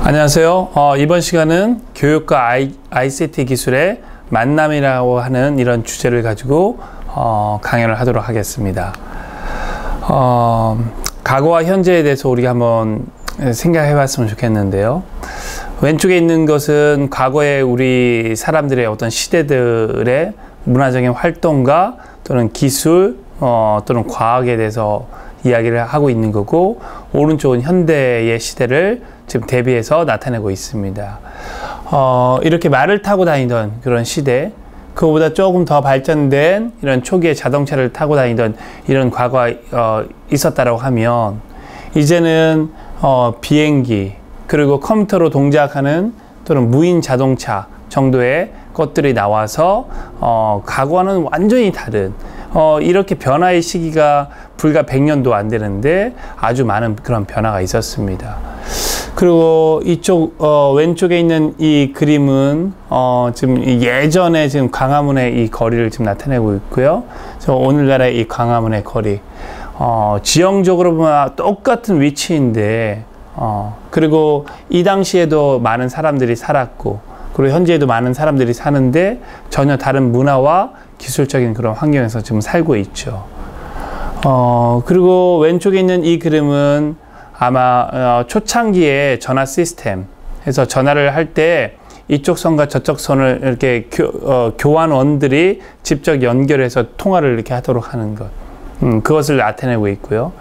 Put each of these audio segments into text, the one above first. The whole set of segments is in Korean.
안녕하세요. 이번 시간은 교육과 ICT 기술의 만남이라고 하는 이런 주제를 가지고 강연을 하도록 하겠습니다. 과거와 현재에 대해서 우리가 한번 생각해 봤으면 좋겠는데요. 왼쪽에 있는 것은 과거의 우리 사람들의 어떤 시대들의 문화적인 활동가 또는 기술 또는 과학에 대해서 이야기를 하고 있는 거고, 오른쪽은 현대의 시대를 지금 대비해서 나타내고 있습니다. 이렇게 말을 타고 다니던 그런 시대, 그거보다 조금 더 발전된 이런 초기의 자동차를 타고 다니던 이런 과거가 있었다라고 하면, 이제는 비행기 그리고 컴퓨터로 동작하는 또는 무인 자동차 정도의 것들이 나와서 과거와는 완전히 다른 이렇게 변화의 시기가 불과 100년도 안 되는데 아주 많은 그런 변화가 있었습니다. 그리고 이쪽 왼쪽에 있는 이 그림은 지금 예전에 지금 광화문의 이 거리를 지금 나타내고 있고요. 오늘날의 이 광화문의 거리, 지형적으로 보면 똑같은 위치인데 그리고 이 당시에도 많은 사람들이 살았고, 그리고 현재에도 많은 사람들이 사는데 전혀 다른 문화와 기술적인 그런 환경에서 지금 살고 있죠. 그리고 왼쪽에 있는 이 그림은 아마 초창기의 전화 시스템 해서 전화를 할 때 이쪽 선과 저쪽 선을 이렇게 교환원들이 직접 연결해서 통화를 이렇게 하도록 하는 것, 그것을 나타내고 있고요.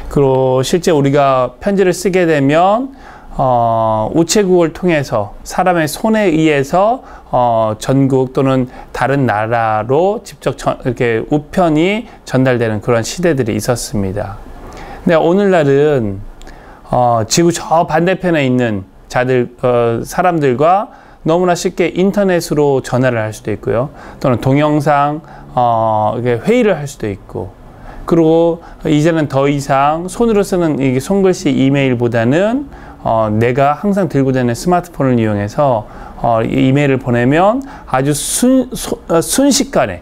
그리고 실제 우리가 편지를 쓰게 되면 우체국을 통해서 사람의 손에 의해서 전국 또는 다른 나라로 직접 이렇게 우편이 전달되는 그런 시대들이 있었습니다. 근데 오늘날은 지구 저 반대편에 있는 사람들과 너무나 쉽게 인터넷으로 전화를 할 수도 있고요. 또는 동영상 회의를 할 수도 있고, 그리고 이제는 더 이상 손으로 쓰는 이 손글씨 이메일보다는 내가 항상 들고 다니는 스마트폰을 이용해서 이메일을 보내면 아주 순식간에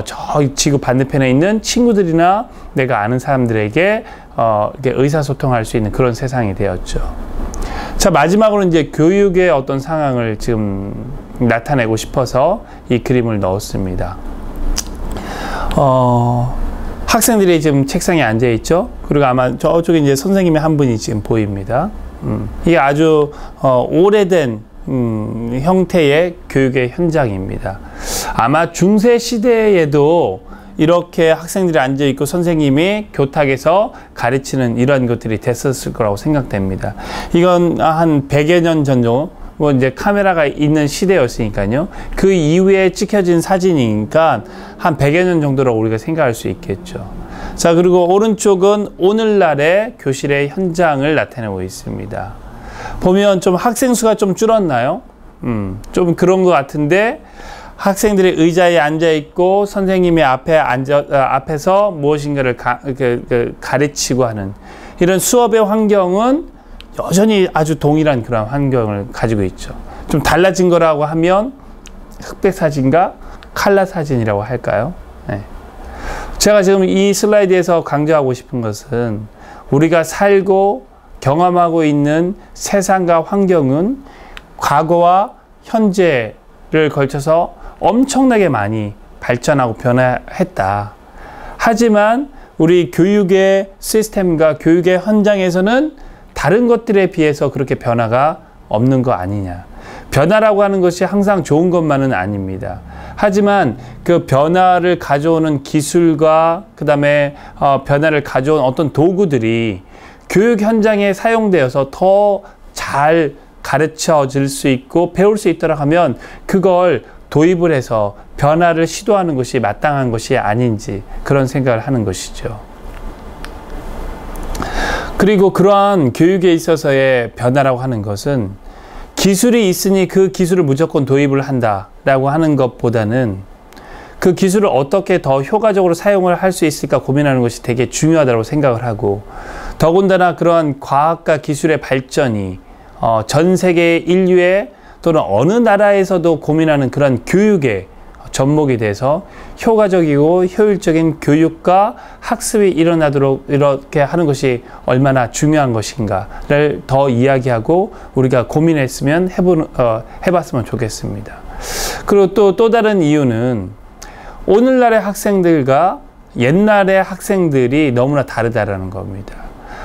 저 지구 반대편에 있는 친구들이나 내가 아는 사람들에게 이렇게 의사소통할 수 있는 그런 세상이 되었죠. 자, 마지막으로 이제 교육의 어떤 상황을 지금 나타내고 싶어서 이 그림을 넣었습니다. 학생들이 지금 책상에 앉아 있죠. 그리고 아마 저쪽에 이제 선생님이 한 분이 지금 보입니다. 이게 아주 오래된 형태의 교육의 현장입니다. 아마 중세 시대에도 이렇게 학생들이 앉아 있고 선생님이 교탁에서 가르치는 이런 것들이 됐었을 거라고 생각됩니다. 이건 한 100여 년 전도 이제 카메라가 있는 시대였으니까요. 그 이후에 찍혀진 사진이니까 한 100여 년 정도라고 우리가 생각할 수 있겠죠. 자, 그리고 오른쪽은 오늘날의 교실의 현장을 나타내고 있습니다. 보면 좀 학생 수가 좀 줄었나요? 좀 그런 것 같은데, 학생들이 의자에 앉아 있고 선생님이 앞에서 무엇인가를 가르치고 하는 이런 수업의 환경은 여전히 아주 동일한 그런 환경을 가지고 있죠. 좀 달라진 거라고 하면 흑백 사진과 칼라 사진이라고 할까요? 네. 제가 지금 이 슬라이드에서 강조하고 싶은 것은, 우리가 살고 경험하고 있는 세상과 환경은 과거와 현재를 걸쳐서 엄청나게 많이 발전하고 변화했다. 하지만 우리 교육의 시스템과 교육의 현장에서는 다른 것들에 비해서 그렇게 변화가 없는 거 아니냐. 변화라고 하는 것이 항상 좋은 것만은 아닙니다. 하지만 그 변화를 가져오는 기술과 그 다음에 변화를 가져온 어떤 도구들이 교육 현장에 사용되어서 더 잘 가르쳐 줄 수 있고 배울 수 있도록 하면 그걸 도입을 해서 변화를 시도하는 것이 마땅한 것이 아닌지, 그런 생각을 하는 것이죠. 그리고 그러한 교육에 있어서의 변화라고 하는 것은 기술이 있으니 그 기술을 무조건 도입을 한다라고 하는 것보다는 그 기술을 어떻게 더 효과적으로 사용을 할 수 있을까 고민하는 것이 되게 중요하다고 생각을 하고, 더군다나 그러한 과학과 기술의 발전이 전 세계 인류의 또는 어느 나라에서도 고민하는 그런 교육의 접목이 돼서 효과적이고 효율적인 교육과 학습이 일어나도록 이렇게 하는 것이 얼마나 중요한 것인가를 더 이야기하고 우리가 고민했으면 해봤으면 좋겠습니다. 그리고 또 다른 이유는 오늘날의 학생들과 옛날의 학생들이 너무나 다르다라는 겁니다.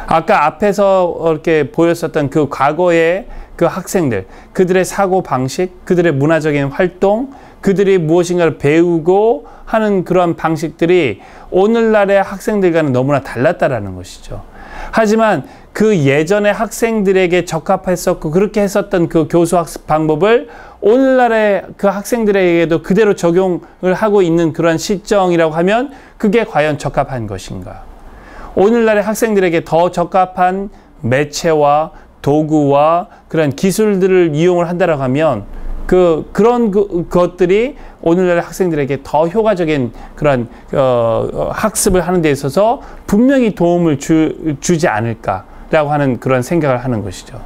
아까 앞에서 이렇게 보였었던 그 과거의 그 학생들, 그들의 사고 방식, 그들의 문화적인 활동, 그들이 무엇인가를 배우고 하는 그런 방식들이 오늘날의 학생들과는 너무나 달랐다라는 것이죠. 하지만 그 예전의 학생들에게 적합했었고 그렇게 했었던 그 교수 학습 방법을 오늘날의 그 학생들에게도 그대로 적용을 하고 있는 그런 시점이라고 하면 그게 과연 적합한 것인가? 오늘날의 학생들에게 더 적합한 매체와 도구와 그런 기술들을 이용을 한다고 하면 그런 것들이 오늘날 학생들에게 더 효과적인 그런 학습을 하는 데 있어서 분명히 도움을 주지 않을까라고 하는 그런 생각을 하는 것이죠.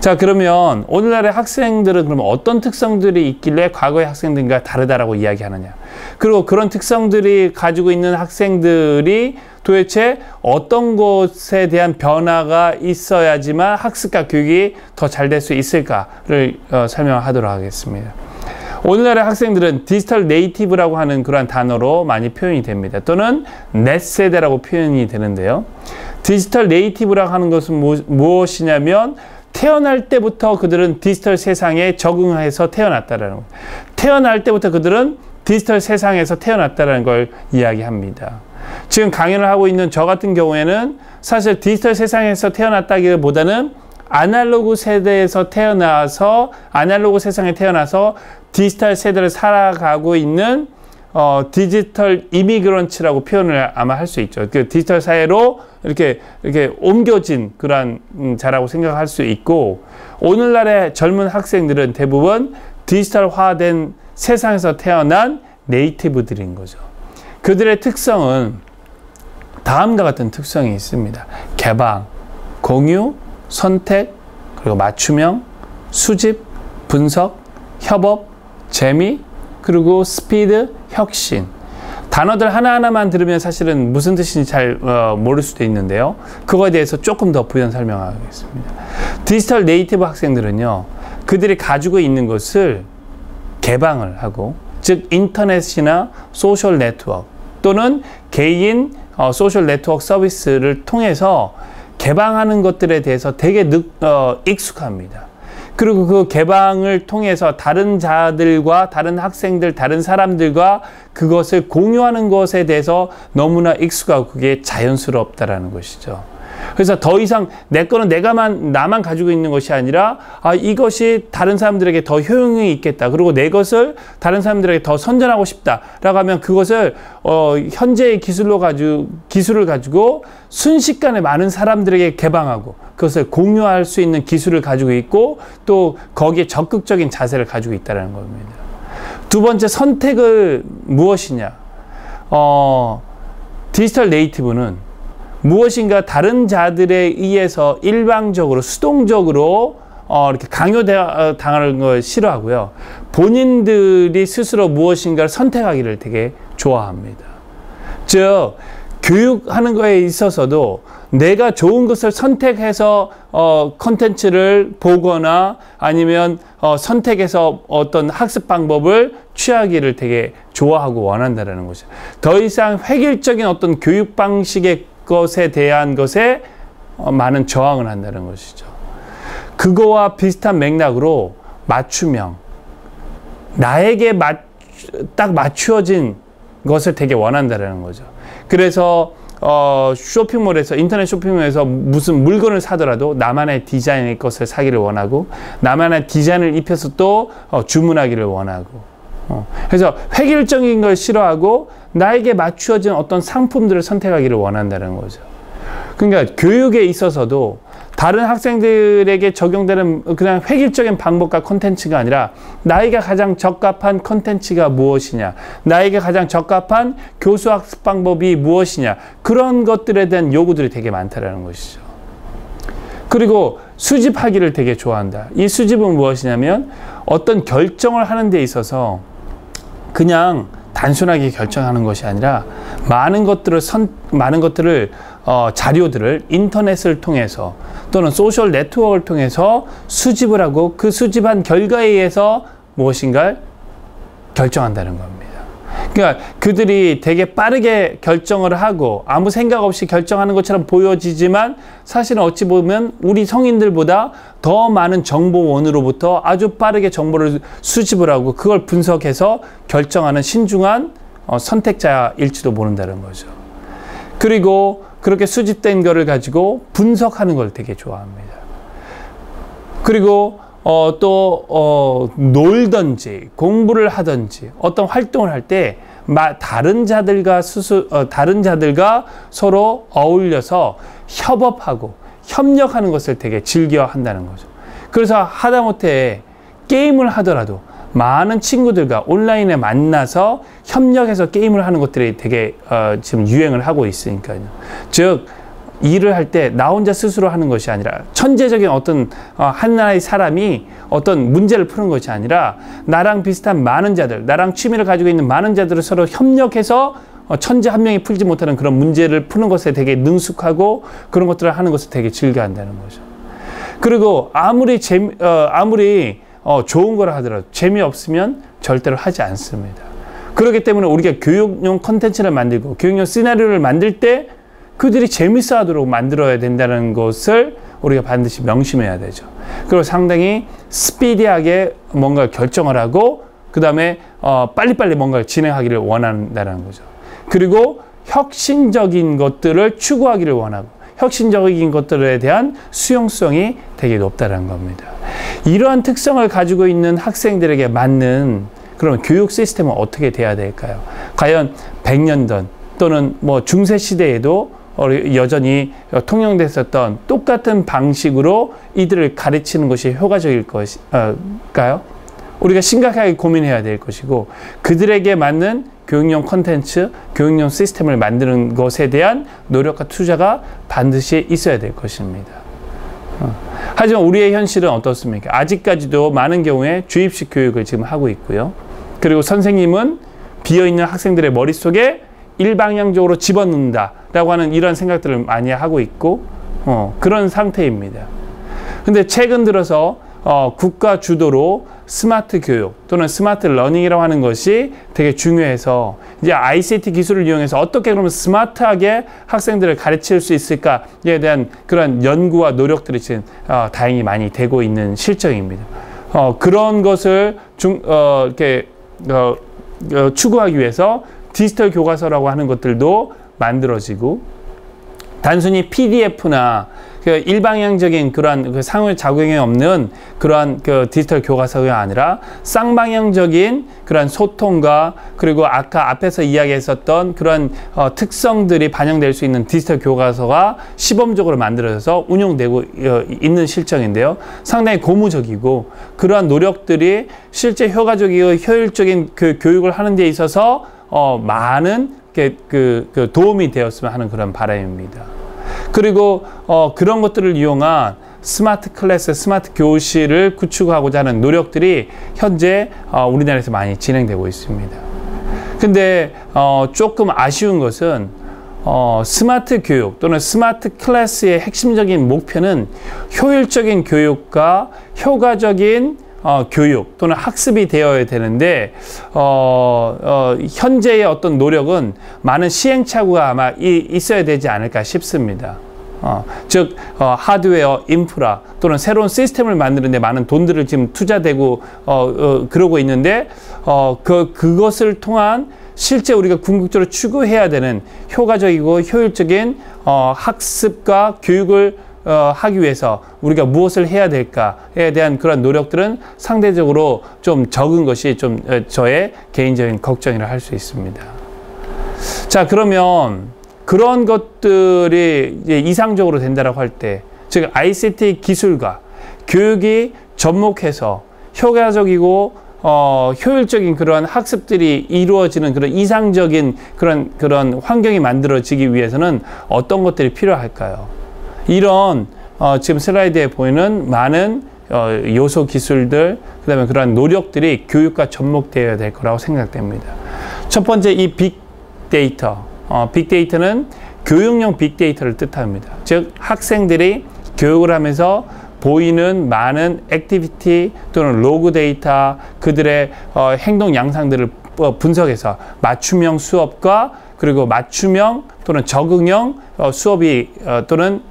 자, 그러면 오늘날의 학생들은 그러면 어떤 특성들이 있길래 과거의 학생들과 다르다라고 이야기하느냐? 그리고 그런 특성들이 가지고 있는 학생들이 도대체 어떤 것에 대한 변화가 있어야지만 학습과 교육이 더 잘 될 수 있을까를 설명하도록 하겠습니다. 오늘날의 학생들은 디지털 네이티브라고 하는 그런 단어로 많이 표현이 됩니다. 또는 넷세대라고 표현이 되는데요. 디지털 네이티브라고 하는 것은 무엇이냐면 태어날 때부터 그들은 디지털 세상에 적응해서 태어났다라는 것. 태어날 때부터 그들은 디지털 세상에서 태어났다는 걸 이야기합니다. 지금 강연을 하고 있는 저 같은 경우에는 사실 디지털 세상에서 태어났다기보다는 아날로그 세대에서 태어나서 아날로그 세상에 태어나서 디지털 세대를 살아가고 있는 디지털 이미그런츠라고 표현을 아마 할 수 있죠. 그 디지털 사회로 이렇게 옮겨진 그런 자라고 생각할 수 있고, 오늘날의 젊은 학생들은 대부분 디지털화된 세상에서 태어난 네이티브들인 거죠. 그들의 특성은 다음과 같은 특성이 있습니다. 개방, 공유, 선택, 그리고 맞춤형, 수집, 분석, 협업, 재미, 그리고 스피드, 혁신. 단어들 하나하나만 들으면 사실은 무슨 뜻인지 잘 모를 수도 있는데요. 그거에 대해서 조금 더 부연 설명하겠습니다. 디지털 네이티브 학생들은요, 그들이 가지고 있는 것을 개방을 하고, 즉 인터넷이나 소셜 네트워크 또는 개인 소셜 네트워크 서비스를 통해서 개방하는 것들에 대해서 되게 익숙합니다. 그리고 그 개방을 통해서 다른 자들과 다른 학생들, 다른 사람들과 그것을 공유하는 것에 대해서 너무나 익숙하고 그게 자연스럽다라는 것이죠. 그래서 더 이상 내 거는 나만 가지고 있는 것이 아니라 이것이 다른 사람들에게 더 효용이 있겠다. 그리고 내 것을 다른 사람들에게 더 선전하고 싶다라고 하면 그것을 현재의 기술을 가지고 순식간에 많은 사람들에게 개방하고 그것을 공유할 수 있는 기술을 가지고 있고 또 거기에 적극적인 자세를 가지고 있다는 겁니다. 두 번째 선택을 무엇이냐? 디지털 네이티브는 무엇인가 다른 자들에 의해서 일방적으로 수동적으로 이렇게 강요당하는 걸 싫어하고요. 본인들이 스스로 무엇인가를 선택하기를 되게 좋아합니다. 즉 교육하는 거에 있어서도 내가 좋은 것을 선택해서 컨텐츠를 보거나 아니면 선택해서 어떤 학습 방법을 취하기를 되게 좋아하고 원한다는 거죠. 더 이상 획일적인 어떤 교육 방식의 것에 대한 것에 많은 저항을 한다는 것이죠. 그거와 비슷한 맥락으로 맞춤형, 나에게 딱 맞추어진 것을 되게 원한다는 거죠. 그래서 쇼핑몰에서, 인터넷 쇼핑몰에서 무슨 물건을 사더라도 나만의 디자인의 것을 사기를 원하고 나만의 디자인을 입혀서 또 주문하기를 원하고, 그래서 획일적인 걸 싫어하고 나에게 맞추어진 어떤 상품들을 선택하기를 원한다는 거죠. 그러니까 교육에 있어서도 다른 학생들에게 적용되는 그냥 획일적인 방법과 콘텐츠가 아니라 나에게 가장 적합한 콘텐츠가 무엇이냐, 나에게 가장 적합한 교수 학습 방법이 무엇이냐, 그런 것들에 대한 요구들이 되게 많다는 것이죠. 그리고 수집하기를 되게 좋아한다. 이 수집은 무엇이냐면 어떤 결정을 하는 데 있어서 그냥 단순하게 결정하는 것이 아니라 많은 것들을 자료들을 인터넷을 통해서 또는 소셜 네트워크를 통해서 수집을 하고 그 수집한 결과에 의해서 무엇인가 결정한다는 겁니다. 그러니까 그들이 되게 빠르게 결정을 하고 아무 생각 없이 결정하는 것처럼 보여지지만 사실은 어찌 보면 우리 성인들보다 더 많은 정보원으로부터 아주 빠르게 정보를 수집을 하고 그걸 분석해서 결정하는 신중한 선택자일지도 모른다는 거죠. 그리고 그렇게 수집된 거를 가지고 분석하는 걸 되게 좋아합니다. 그리고 놀든지 공부를 하든지 어떤 활동을 할 때 다른 자들과 서로 어울려서 협업하고 협력하는 것을 되게 즐겨 한다는 거죠. 그래서 하다못해 게임을 하더라도 많은 친구들과 온라인에 만나서 협력해서 게임을 하는 것들이 되게 지금 유행을 하고 있으니까요. 즉 일을 할 때 나 혼자 스스로 하는 것이 아니라 천재적인 어떤 하나의 사람이 어떤 문제를 푸는 것이 아니라 나랑 비슷한 많은 자들, 나랑 취미를 가지고 있는 많은 자들을 서로 협력해서 천재 한 명이 풀지 못하는 그런 문제를 푸는 것에 되게 능숙하고 그런 것들을 하는 것을 되게 즐겨한다는 거죠. 그리고 아무리 좋은 걸 하더라도 재미없으면 절대로 하지 않습니다. 그렇기 때문에 우리가 교육용 콘텐츠를 만들고 교육용 시나리오를 만들 때 그들이 재밌어 하도록 만들어야 된다는 것을 우리가 반드시 명심해야 되죠. 그리고 상당히 스피디하게 뭔가 결정을 하고 그 다음에 빨리빨리 뭔가를 진행하기를 원한다는 거죠. 그리고 혁신적인 것들을 추구하기를 원하고 혁신적인 것들에 대한 수용성이 되게 높다는 겁니다. 이러한 특성을 가지고 있는 학생들에게 맞는 그런 교육 시스템은 어떻게 돼야 될까요? 과연 100년 전 또는 뭐 중세 시대에도 여전히 통용됐었던 똑같은 방식으로 이들을 가르치는 것이 효과적일 것일까요? 우리가 심각하게 고민해야 될 것이고 그들에게 맞는 교육용 콘텐츠, 교육용 시스템을 만드는 것에 대한 노력과 투자가 반드시 있어야 될 것입니다. 하지만 우리의 현실은 어떻습니까? 아직까지도 많은 경우에 주입식 교육을 지금 하고 있고요. 그리고 선생님은 비어있는 학생들의 머릿속에 일방향적으로 집어넣는다 라고 하는 이런 생각들을 많이 하고 있고 그런 상태입니다. 근데 최근 들어서 국가 주도로 스마트 교육 또는 스마트 러닝이라고 하는 것이 되게 중요해서 이제 ICT 기술을 이용해서 어떻게 그러면 스마트하게 학생들을 가르칠 수 있을까에 대한 그런 연구와 노력들이 지금 다행히 많이 되고 있는 실정입니다. 그런 것을 추구하기 위해서 디지털 교과서라고 하는 것들도 만들어지고 단순히 PDF나 일방향적인 그러한 상호작용이 없는 그러한 디지털 교과서가 아니라 쌍방향적인 그러한 소통과 그리고 아까 앞에서 이야기했었던 그런 특성들이 반영될 수 있는 디지털 교과서가 시범적으로 만들어져서 운용되고 있는 실정인데요. 상당히 고무적이고 그러한 노력들이 실제 효과적이고 효율적인 그 교육을 하는 데 있어서 많은 도움이 되었으면 하는 그런 바람입니다. 그리고 그런 것들을 이용한 스마트 클래스, 스마트 교실을 구축하고자 하는 노력들이 현재 우리나라에서 많이 진행되고 있습니다. 근데 조금 아쉬운 것은 스마트 교육 또는 스마트 클래스의 핵심적인 목표는 효율적인 교육과 효과적인 교육 또는 학습이 되어야 되는데 현재의 어떤 노력은 많은 시행착오가 아마 있어야 되지 않을까 싶습니다. 즉 하드웨어, 인프라 또는 새로운 시스템을 만드는 데 많은 돈들을 지금 투자되고 그러고 있는데 그것을 통한 실제 우리가 궁극적으로 추구해야 되는 효과적이고 효율적인 학습과 교육을 하기 위해서 우리가 무엇을 해야 될까에 대한 그런 노력들은 상대적으로 좀 적은 것이 좀 저의 개인적인 걱정이라 할 수 있습니다. 자, 그러면 그런 것들이 이제 이상적으로 된다라고 할 때, 즉 ICT 기술과 교육이 접목해서 효과적이고 효율적인 그런 학습들이 이루어지는 그런 이상적인 그런 환경이 만들어지기 위해서는 어떤 것들이 필요할까요? 이런 지금 슬라이드에 보이는 많은 요소 기술들, 그다음에 그런 노력들이 교육과 접목되어야 될 거라고 생각됩니다. 첫 번째 이 빅데이터. 빅데이터는 교육용 빅데이터를 뜻합니다. 즉 학생들이 교육을 하면서 보이는 많은 액티비티 또는 로그 데이터, 그들의 행동 양상들을 분석해서 맞춤형 수업과 그리고 맞춤형 또는 적응형 수업이 또는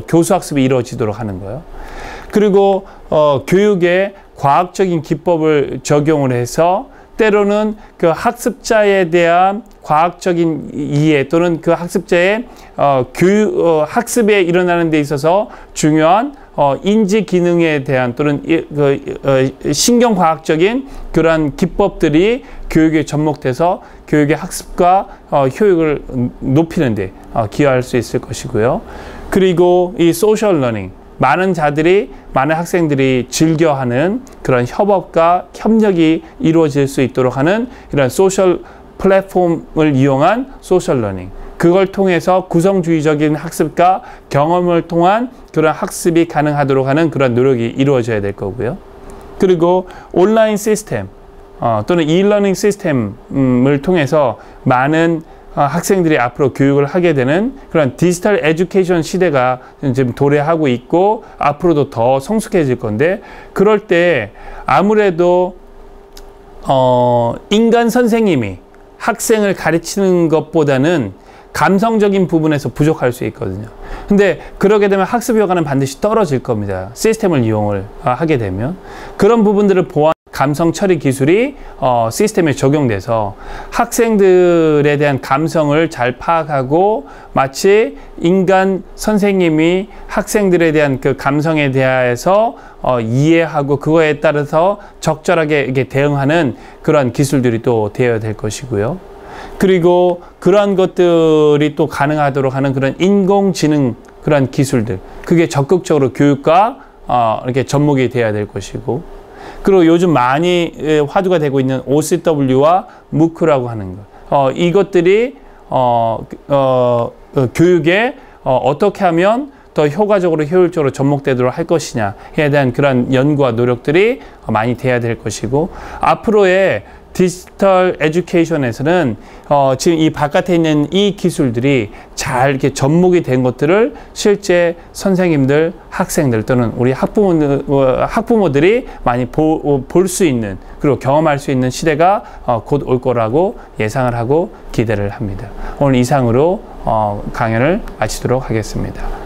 교수학습이 이루어지도록 하는 거예요. 그리고 교육에 과학적인 기법을 적용을 해서 때로는 그 학습자에 대한 과학적인 이해 또는 그 학습자의 학습에 일어나는 데 있어서 중요한 인지 기능에 대한 또는 신경과학적인 그러한 기법들이 교육에 접목돼서 교육의 학습과 효율을 높이는 데 기여할 수 있을 것이고요. 그리고 이 소셜 러닝, 많은 학생들이 즐겨하는 그런 협업과 협력이 이루어질 수 있도록 하는 이런 소셜 플랫폼을 이용한 소셜 러닝. 그걸 통해서 구성주의적인 학습과 경험을 통한 그런 학습이 가능하도록 하는 그런 노력이 이루어져야 될 거고요. 그리고 온라인 시스템 또는 e-러닝 시스템을 통해서 많은 학생들이 앞으로 교육을 하게 되는 그런 디지털 에듀케이션 시대가 지금 도래하고 있고 앞으로도 더 성숙해질 건데, 그럴 때 아무래도 인간 선생님이 학생을 가르치는 것보다는 감성적인 부분에서 부족할 수 있거든요. 근데 그러게 되면 학습 효과는 반드시 떨어질 겁니다. 시스템을 이용을 하게 되면. 그런 부분들을 보완 감성 처리 기술이 시스템에 적용돼서 학생들에 대한 감성을 잘 파악하고 마치 인간 선생님이 학생들에 대한 그 감성에 대해서 이해하고 그거에 따라서 적절하게 이렇게 대응하는 그런 기술들이 또 되어야 될 것이고요. 그리고 그러한 것들이 또 가능하도록 하는 그런 인공지능 그런 기술들, 그게 적극적으로 교육과 이렇게 접목이 돼야 될 것이고, 그리고 요즘 많이 화두가 되고 있는 OCW와 MOOC라고 하는 것, 이것들이 교육에 어떻게 하면 더 효과적으로 효율적으로 접목되도록 할 것이냐에 대한 그런 연구와 노력들이 많이 돼야 될 것이고, 앞으로의 디지털 에듀케이션에서는 지금 이 바깥에 있는 이 기술들이 잘 이렇게 접목이 된 것들을 실제 선생님들, 학생들 또는 우리 학부모들이 많이 볼 수 있는, 그리고 경험할 수 있는 시대가 곧 올 거라고 예상을 하고 기대를 합니다. 오늘 이상으로 강연을 마치도록 하겠습니다.